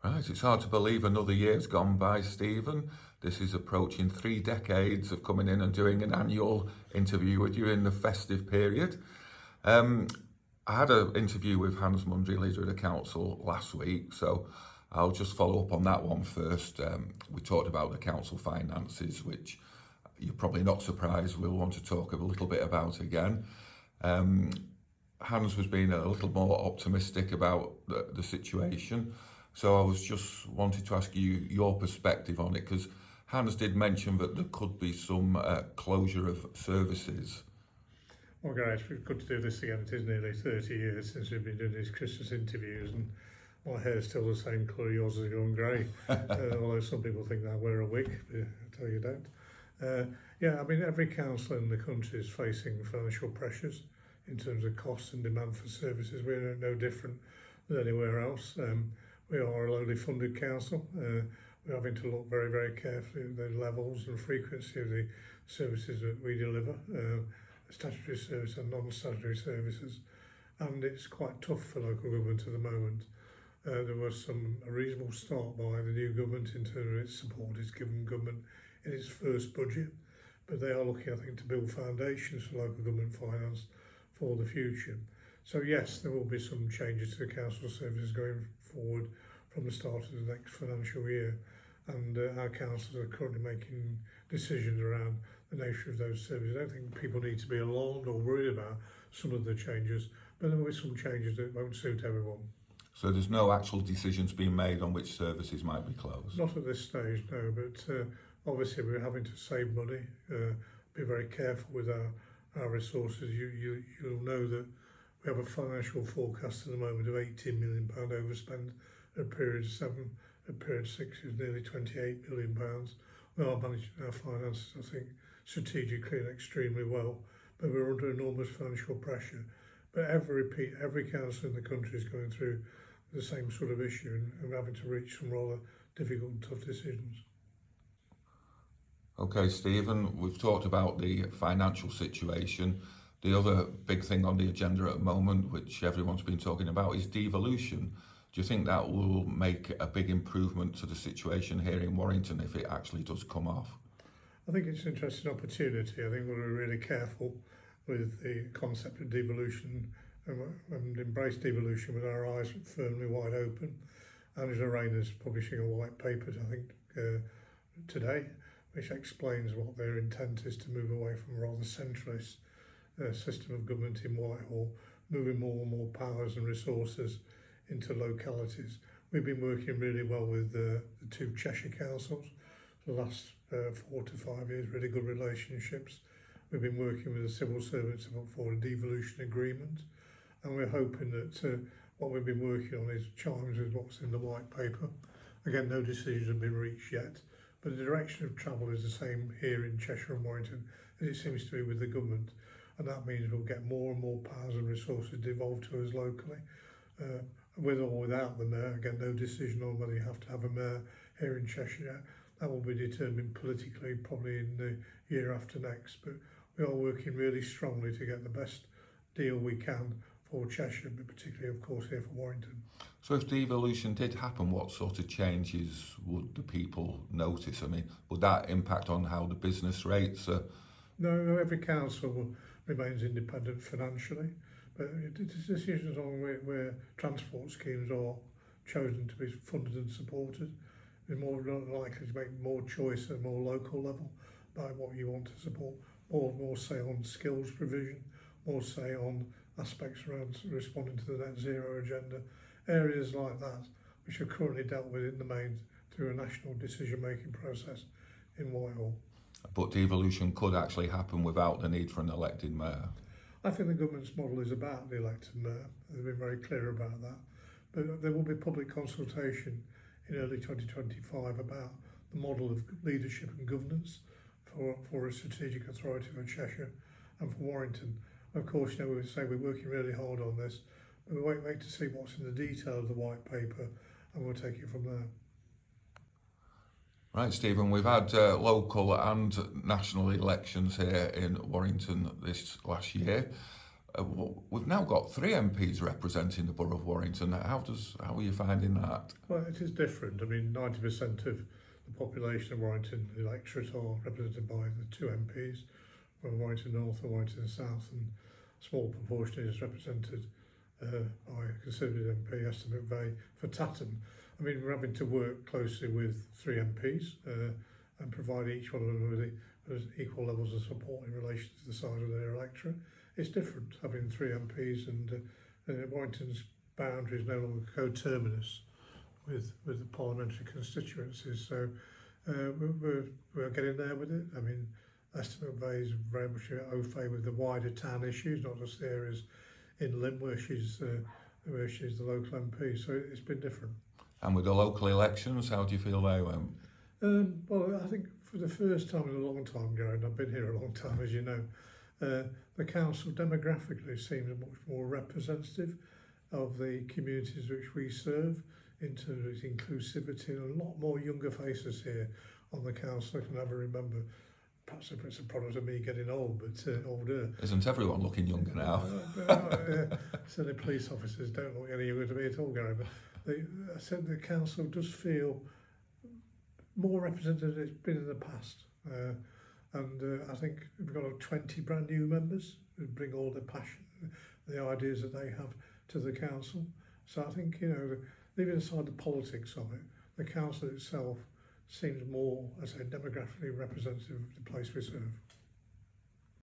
Right, it's hard to believe another year's gone by, Stephen. This is approaching 3 decades of coming in and doing an annual interview with you in the festive period. I had an interview with Hans Mundry, leader of the council, last week, so I'll just follow up on that one first. We talked about the council finances, which you're probably not surprised we'll want to talk a little bit about again. Hans was being a little more optimistic about the situation. So I was just wanted to ask you your perspective on it, because Hans did mention that there could be some closure of services. Well, guys, it's good to do this again. It is nearly 30 years since we've been doing these Christmas interviews, and my hair's still the same colour. Yours has gone grey, although some people think I wear a wig. I tell you don't. Yeah, I mean, every council in the country is facing financial pressures in terms of costs and demand for services. We're no different than anywhere else. We are a lowly funded council. We're having to look very, very carefully at the levels and frequency of the services that we deliver, statutory service and non-statutory services. And it's quite tough for local government at the moment. There was a reasonable start by the new government in terms of its support it's given government in its first budget, but they are looking, I think, to build foundations for local government finance for the future. So yes, there will be some changes to the council services going forward from the start of the next financial year, and our councils are currently making decisions around the nature of those services. I don't think people need to be alarmed or worried about some of the changes, but there will be some changes that won't suit everyone. So there's no actual decisions being made on which services might be closed? Not at this stage, no, but obviously we're having to save money, be very careful with our resources. You'll know that we have a financial forecast at the moment of £18 million overspend at period 7. At period 6 is nearly £28 million. We are managing our finances, I think, strategically and extremely well, but we're under enormous financial pressure. But every council in the country is going through the same sort of issue, and we're having to reach some rather difficult and tough decisions. Okay, Stephen, we've talked about the financial situation. The other big thing on the agenda at the moment, which everyone's been talking about, is devolution. Do you think that will make a big improvement to the situation here in Warrington if it actually does come off? I think it's an interesting opportunity. I think we're really careful with the concept of devolution and embrace devolution with our eyes firmly wide open. Angela Rayner's publishing a white paper, I think, today, which explains what their intent is to move away from a rather centralist system of government in Whitehall, moving more and more powers and resources into localities. We've been working really well with the two Cheshire councils for the last 4 to 5 years, really good relationships. We've been working with the civil servants to put forward a devolution agreement, and we're hoping that what we've been working on is chimes with what's in the white paper. Again, no decisions have been reached yet, but the direction of travel is the same here in Cheshire and Warrington as it seems to be with the government, and that means we'll get more and more powers and resources devolved to us locally. With or without the mayor, again, no decision on whether you have to have a mayor here in Cheshire. That will be determined politically probably in the year after next, but we are working really strongly to get the best deal we can for Cheshire, but particularly, of course, here for Warrington. So if devolution did happen, what sort of changes would the people notice? I mean, would that impact on how the business rates are? No, every council remains independent financially, but decisions on where transport schemes are chosen to be funded and supported, you're more likely to make more choice at a more local level about what you want to support, more say on skills provision, more say on aspects around responding to the net zero agenda, areas like that, which are currently dealt with in the main through a national decision-making process in Whitehall. But devolution could actually happen without the need for an elected mayor. I think the government's model is about the elected mayor. They've been very clear about that. But there will be public consultation in early 2025 about the model of leadership and governance for a strategic authority for Cheshire and for Warrington. Of course, you know, we say we're working really hard on this, but we wait to see what's in the detail of the white paper, and we'll take it from there. Right, Stephen, we've had local and national elections here in Warrington this last year. we've now got 3 MPs representing the Borough of Warrington. How are you finding that? Well, it is different. I mean, 90% of the population of Warrington electorate are represented by the 2 MPs, from Warrington North and Warrington South, and a small proportion is represented by a Conservative MP, Esther McVeigh, for Tatton. I mean, we're having to work closely with 3 MPs and provide each one of them with equal levels of support in relation to the size of their electorate. It's different having 3 MPs, and Warrington's boundary is no longer coterminous with the parliamentary constituencies. So we're getting there with it. I mean, Esther McVeigh is very much au fait with the wider town issues, not just the areas in Lymm where she's the local MP. So it's been different. And with the local elections, how do you feel they went? Well, I think for the first time in a long time, Gary, and I've been here a long time, as you know, the council demographically seems much more representative of the communities which we serve in terms of its inclusivity, and a lot more younger faces here on the council. I can never remember. Perhaps it's a product of me getting old, but older. Isn't everyone looking younger now? Certainly police officers don't look any younger to me at all, Gary. But I said the council does feel more representative than it's been in the past. And I think we've got 20 brand new members who bring all the passion, the ideas that they have to the council. So I think, leaving aside the politics of it, the council itself seems more, as I say, demographically representative of the place we serve.